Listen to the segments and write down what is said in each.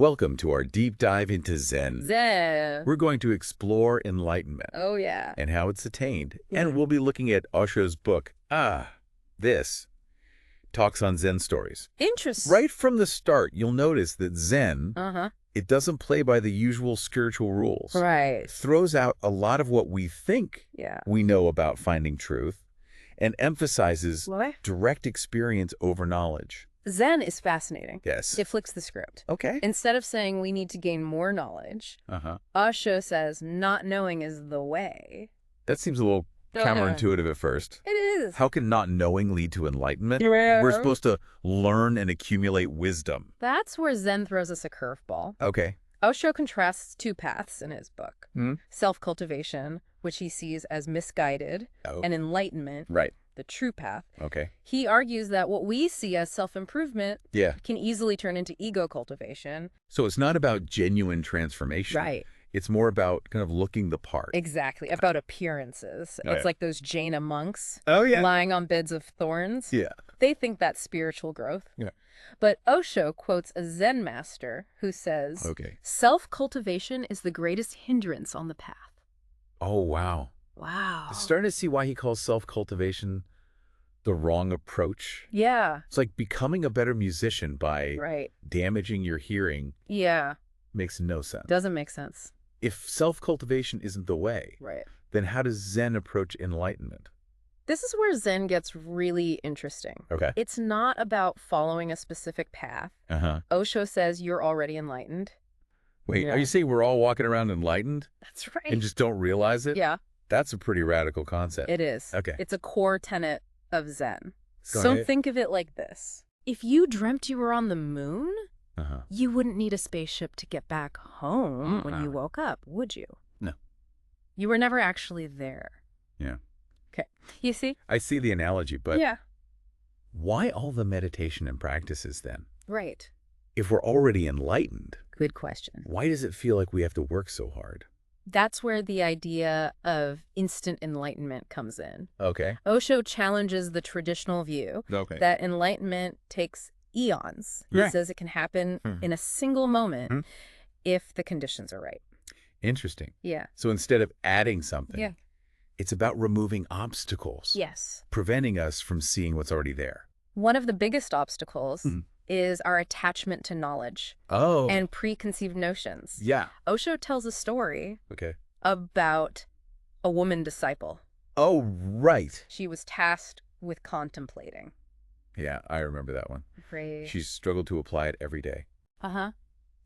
Welcome to our deep dive into Zen. Zen. We're going to explore enlightenment Oh, yeah. and how it's attained. And we'll be looking at Osho's book, This Talks on Zen Stories. Interesting. Right from the start, you'll notice that Zen, it doesn't play by the usual spiritual rules. Right. It throws out a lot of what we think Yeah. we know about finding truth and emphasizes What? direct experience over knowledge. Zen is fascinating. Yes. It flicks the script. Okay. Instead of saying we need to gain more knowledge, Uh-huh. Osho says not knowing is the way. That seems a little counterintuitive at first. It is. How can not knowing lead to enlightenment? Yeah. We're supposed to learn and accumulate wisdom. That's where Zen throws us a curveball. Okay. Osho contrasts two paths in his book. Hmm. Self-cultivation, which he sees as misguided, Oh. and enlightenment, Right. the true path. Okay. He argues that what we see as self-improvement Yeah. can easily turn into ego cultivation. So it's not about genuine transformation. Right. It's more about kind of looking the part. Exactly. About appearances. Oh, It's yeah. like those Jaina monks Oh, yeah. lying on beds of thorns. Yeah. They think that's spiritual growth. Yeah. But Osho quotes a Zen master who says, Okay. self-cultivation is the greatest hindrance on the path. Oh, wow. Wow. I'm starting to see why he calls self-cultivation the wrong approach. Yeah. It's like becoming a better musician by Right. damaging your hearing Yeah. makes no sense. Doesn't make sense. If self-cultivation isn't the way, Right. then how does Zen approach enlightenment? This is where Zen gets really interesting. Okay. It's not about following a specific path. Uh-huh. Osho says you're already enlightened. Wait, Yeah. are you saying we're all walking around enlightened That's right. and just don't realize it? Yeah, That's a pretty radical concept. it is. Okay. It's a core tenet of Zen. Go So ahead. think of it like this. If you dreamt you were on the moon, Uh-huh. you wouldn't need a spaceship to get back home when you Mm-mm. woke up, would you? No. You were never actually there. Yeah. Okay. You see? I see the analogy, but Yeah. why all the meditation and practices then? Right. If we're already enlightened, Good question. why does it feel like we have to work so hard? That's where the idea of instant enlightenment comes in. Okay. Osho challenges the traditional view Okay. that enlightenment takes eons. He Right. says it can happen Mhm. in a single moment Mhm. if the conditions are right. Interesting. Yeah. So instead of adding something, Yeah. it's about removing obstacles, Yes. preventing us from seeing what's already there. One of the biggest obstacles Mhm. is our attachment to knowledge Oh. and preconceived notions. Yeah. Osho tells a story Okay. about a woman disciple. Oh, right. She was tasked with contemplating. Yeah, I remember that one. Right. She struggled to apply it every day. Uh-huh.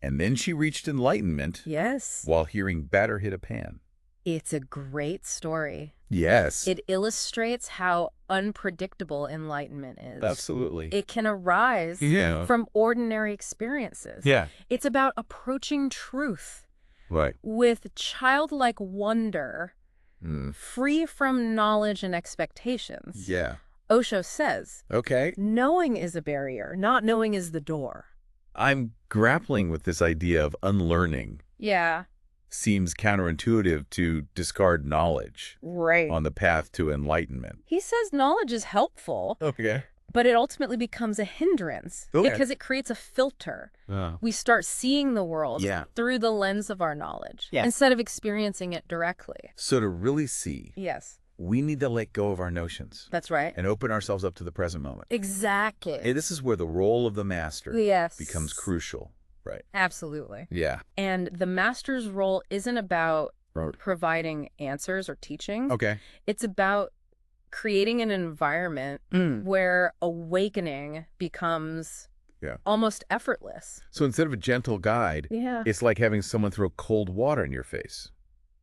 And then she reached enlightenment Yes. while hearing batter hit a pan. It's a great story. Yes. It illustrates how unpredictable enlightenment is. Absolutely. It can arise Yeah. from ordinary experiences. Yeah. It's about approaching truth Right. with childlike wonder, Mm. free from knowledge and expectations. Yeah. Osho says, Okay. knowing is a barrier, not knowing is the door. I'm grappling with this idea of unlearning. Yeah, Seems counterintuitive to discard knowledge right. on the path to enlightenment. He says knowledge is helpful, Okay. but it ultimately becomes a hindrance Okay. because it creates a filter. Oh. We start seeing the world Yeah. through the lens of our knowledge Yeah. instead of experiencing it directly. So to really see, Yes, we need to let go of our notions that's right. and open ourselves up to the present moment. Exactly. And this is where the role of the master Yes. becomes crucial. Right. Absolutely. Yeah. And the master's role isn't about Right. providing answers or teaching. Okay. It's about creating an environment where awakening becomes Yeah. almost effortless. So instead of a gentle guide, Yeah. it's like having someone throw cold water in your face.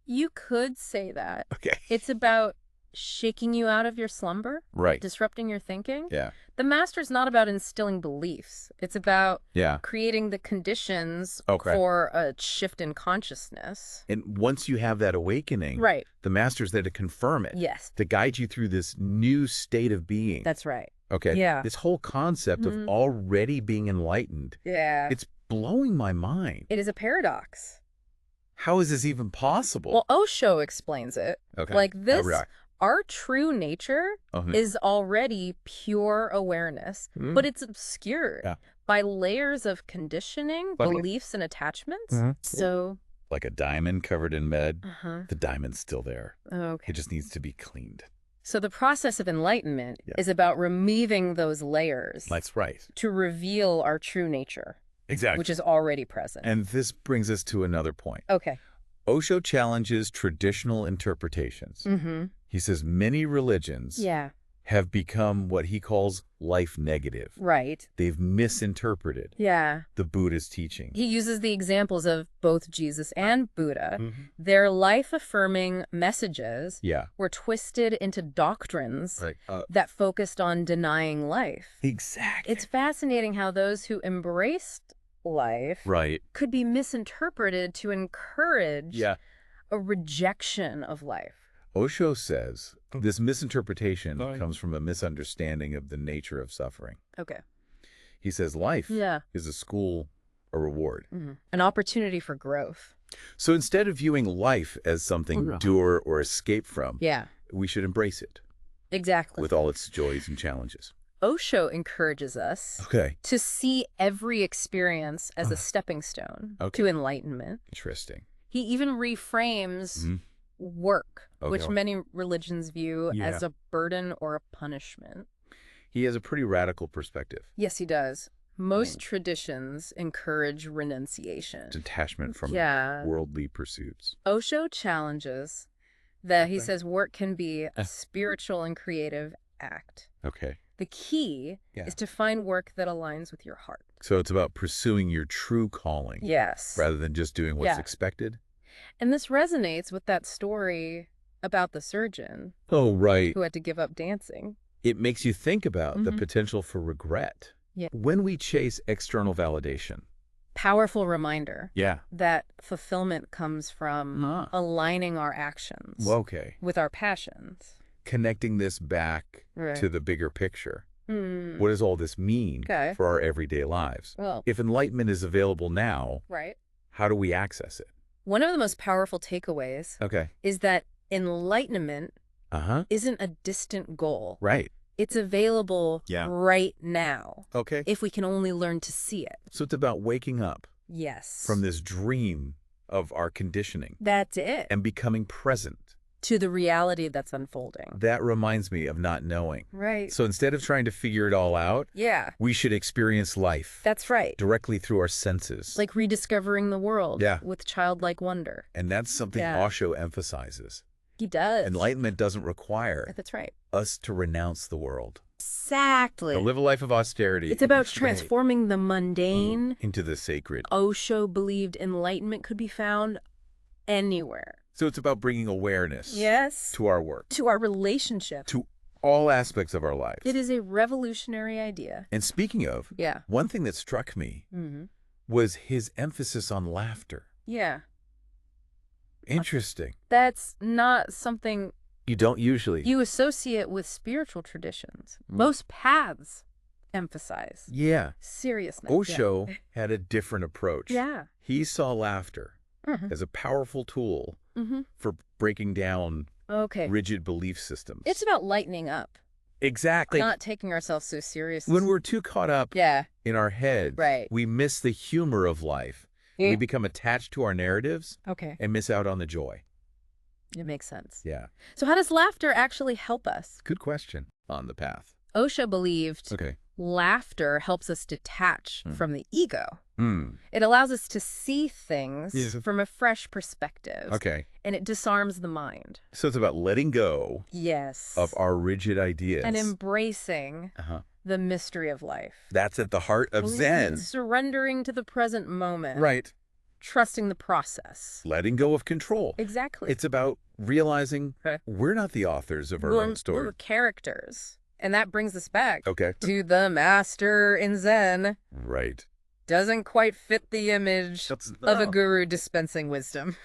You could say that. Okay. It's about shaking you out of your slumber, Right. disrupting your thinking. Yeah. The master's not about instilling beliefs. It's about Yeah. creating the conditions Okay. for a shift in consciousness. And once you have that awakening, Right. the master's there to confirm it, Yes. to guide you through this new state of being. That's right. Okay. Yeah. This whole concept Mhm. of already being enlightened, Yeah. it's blowing my mind. It is a paradox. How is this even possible? Well, Osho explains it okay. like this. Right. Our true nature Oh, is already pure awareness, Hmm. but it's obscured Yeah. by layers of conditioning, Funny. beliefs, and attachments. Mhm. So, Like a diamond covered in mud, uh-huh. the diamond's still there. Okay. It just needs to be cleaned. So the process of enlightenment Yeah. is about removing those layers That's right. to reveal our true nature, Exactly. which is already present. And this brings us to another point. Okay. Osho challenges traditional interpretations. Mm-hmm. He says many religions Yeah. have become what he calls life negative. Right. They've misinterpreted Yeah. the Buddha's teaching. He uses the examples of both Jesus and Buddha. Mhm. Their life-affirming messages Yeah. were twisted into doctrines Right. that focused on denying life. Exactly. It's fascinating how those who embraced life Right. could be misinterpreted to encourage Yeah. a rejection of life. Osho says this misinterpretation Sorry. comes from a misunderstanding of the nature of suffering. Okay. He says life Yeah. is a school, a reward. An opportunity for growth. So instead of viewing life as something Hoorah. endure or escape from, Yeah. we should embrace it Exactly. with all its joys and challenges. Osho encourages us Okay. to see every experience as a stepping stone Okay. to enlightenment. Interesting. He even reframes Mhm. work, Okay. which many religions view Yeah. as a burden or a punishment. He has a pretty radical perspective. Yes, he does. Most traditions encourage renunciation. Detachment from Yeah. worldly pursuits. Osho challenges that he Okay. says work can be a spiritual and creative act. Okay. The key Yeah. is to find work that aligns with your heart. So it's about pursuing your true calling Yes. rather than just doing what's Yeah. expected. And this resonates with that story about the surgeon Oh, right. who had to give up dancing. It makes you think about the Mhm. potential for regret. Yeah. When we chase external validation. Powerful reminder Yeah. that fulfillment comes from Ah. aligning our actions Okay. with our passions. Connecting this back Right. to the bigger picture. Hmm. What does all this mean Okay. for our everyday lives? Well, If enlightenment is available now, right. how do we access it? One of the most powerful takeaways Okay. is that enlightenment Uh-huh. isn't a distant goal. Right. It's available Yeah. right now Okay. if we can only learn to see it. So it's about waking up Yes. from this dream of our conditioning That's it. and becoming present. To the reality that's unfolding. That reminds me of not knowing. Right. So instead of trying to figure it all out, Yeah, we should experience life that's right. directly through our senses. Like rediscovering the world Yeah. with childlike wonder. And that's something Yeah. Osho emphasizes. He does. Enlightenment doesn't require That's right. us to renounce the world. Exactly. To live a life of austerity. It's about Right. transforming the mundane. Into the sacred. Osho believed enlightenment could be found anywhere. So it's about bringing awareness Yes. to our work, To our relationship. to all aspects of our lives. It is a revolutionary idea. And speaking of, Yeah. one thing that struck me Mm-hmm. was his emphasis on laughter. Yeah. Interesting. That's not something You don't usually. you associate with spiritual traditions. Mm. Most paths emphasize Yeah. seriousness. Osho had a different approach. Yeah. He saw laughter Mhm. as a powerful tool Mm-hmm. for breaking down Okay. rigid belief systems. It's about lightening up, exactly. not taking ourselves so seriously. When we're too caught up Yeah. in our heads, Right. we miss the humor of life. Yeah. We become attached to our narratives Okay. and miss out on the joy. It makes sense. Yeah. So how does laughter actually help us? Good question. On the path. Osho believed Okay. laughter helps us detach Hmm. from the ego. Hmm. It allows us to see things Yes. from a fresh perspective. Okay. And it disarms the mind. So it's about letting go Yes. of our rigid ideas. And embracing Uh-huh. the mystery of life. That's at the heart of Zen. Surrendering to the present moment. Right. Trusting the process. Letting go of control. Exactly. It's about realizing Okay. we're not the authors of our We're- own story. We're characters. And that brings us back Okay. to the master in Zen. Right. Doesn't quite fit the image of a guru dispensing wisdom.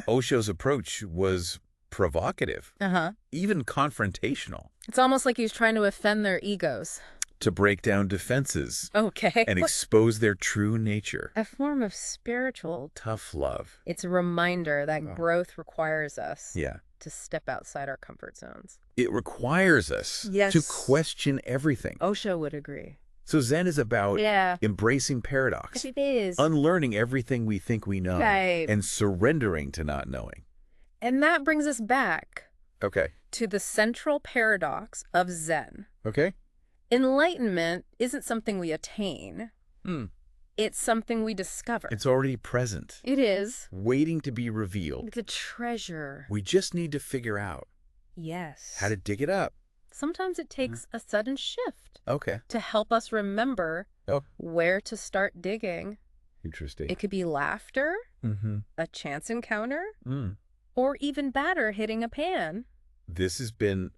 Osho's approach was provocative, Uh-huh. even confrontational, It's almost like he's trying to offend their egos. to break down defenses Okay. and expose their true nature. A form of spiritual. Tough love. It's a reminder that Oh. growth requires us Yeah. to step outside our comfort zones. It requires us Yes. to question everything. Osho would agree. So Zen is about Yeah. embracing paradox, It is. unlearning everything we think we know, Right. and surrendering to not knowing. And that brings us back Okay. to the central paradox of Zen. Okay. Enlightenment isn't something we attain. Hmm. It's something we discover. It's already present, It is. waiting to be revealed. It's a treasure. We just need to figure out Yes. how to dig it up. Sometimes it takes a sudden shift Okay. to help us remember Oh. where to start digging. Interesting. It could be laughter, Mm-hmm. a chance encounter, Mm. or even badder, hitting a pan. This has been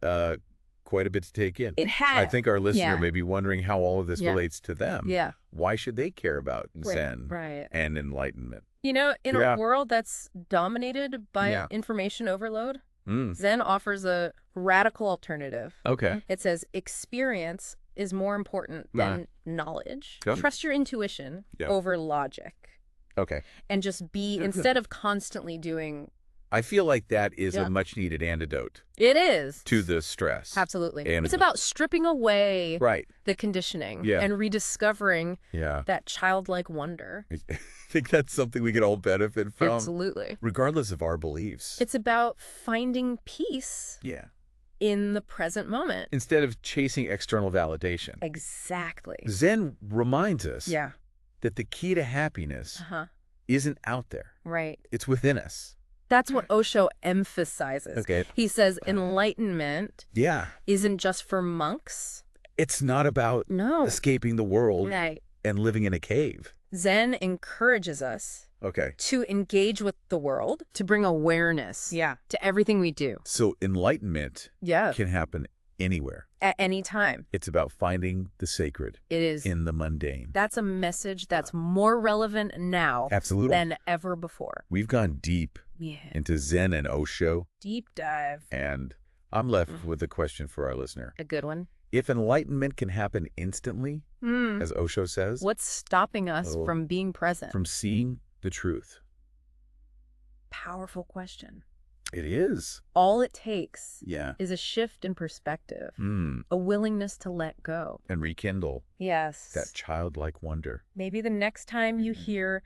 quite a bit to take in. It has. I think our listener Yeah. may be wondering how all of this Yeah. relates to them. Yeah. Why should they care about Zen Right. and enlightenment? You know, in Yeah. a world that's dominated by Yeah. information overload, Mm. Zen offers a radical alternative. Okay. It says experience is more important than knowledge. Got it. Trust your intuition Yeah. over logic. Okay. And just be, Yeah, good. instead of constantly doing, I feel like that is Yeah. a much needed antidote it is. to the stress. Absolutely. And It's about stripping away Right. the conditioning Yeah. and rediscovering Yeah. that childlike wonder. I think that's something we could all benefit from, Absolutely. regardless of our beliefs. It's about finding peace Yeah. in the present moment. Instead of chasing external validation. Exactly. Zen reminds us Yeah. that the key to happiness Uh-huh. isn't out there. Right. It's within us. That's what Osho emphasizes. Okay. He says enlightenment Yeah. isn't just for monks. It's not about No. escaping the world Right. and living in a cave. Zen encourages us Okay. to engage with the world, to bring awareness to everything we do. So enlightenment Yeah. can happen anywhere. At any time. It's about finding the sacred It is. in the mundane. That's a message that's more relevant now Absolutely. than ever before. We've gone deep Yeah. into Zen and Osho, Deep dive. and I'm left with a question for our listener. A good one. If enlightenment can happen instantly, as Osho says, What's stopping us Oh. from being present? from seeing the truth? Powerful question. It is. All it takes Yeah. is a shift in perspective, Mm. a willingness to let go. And rekindle Yes. that childlike wonder. Maybe the next time you Mhm. hear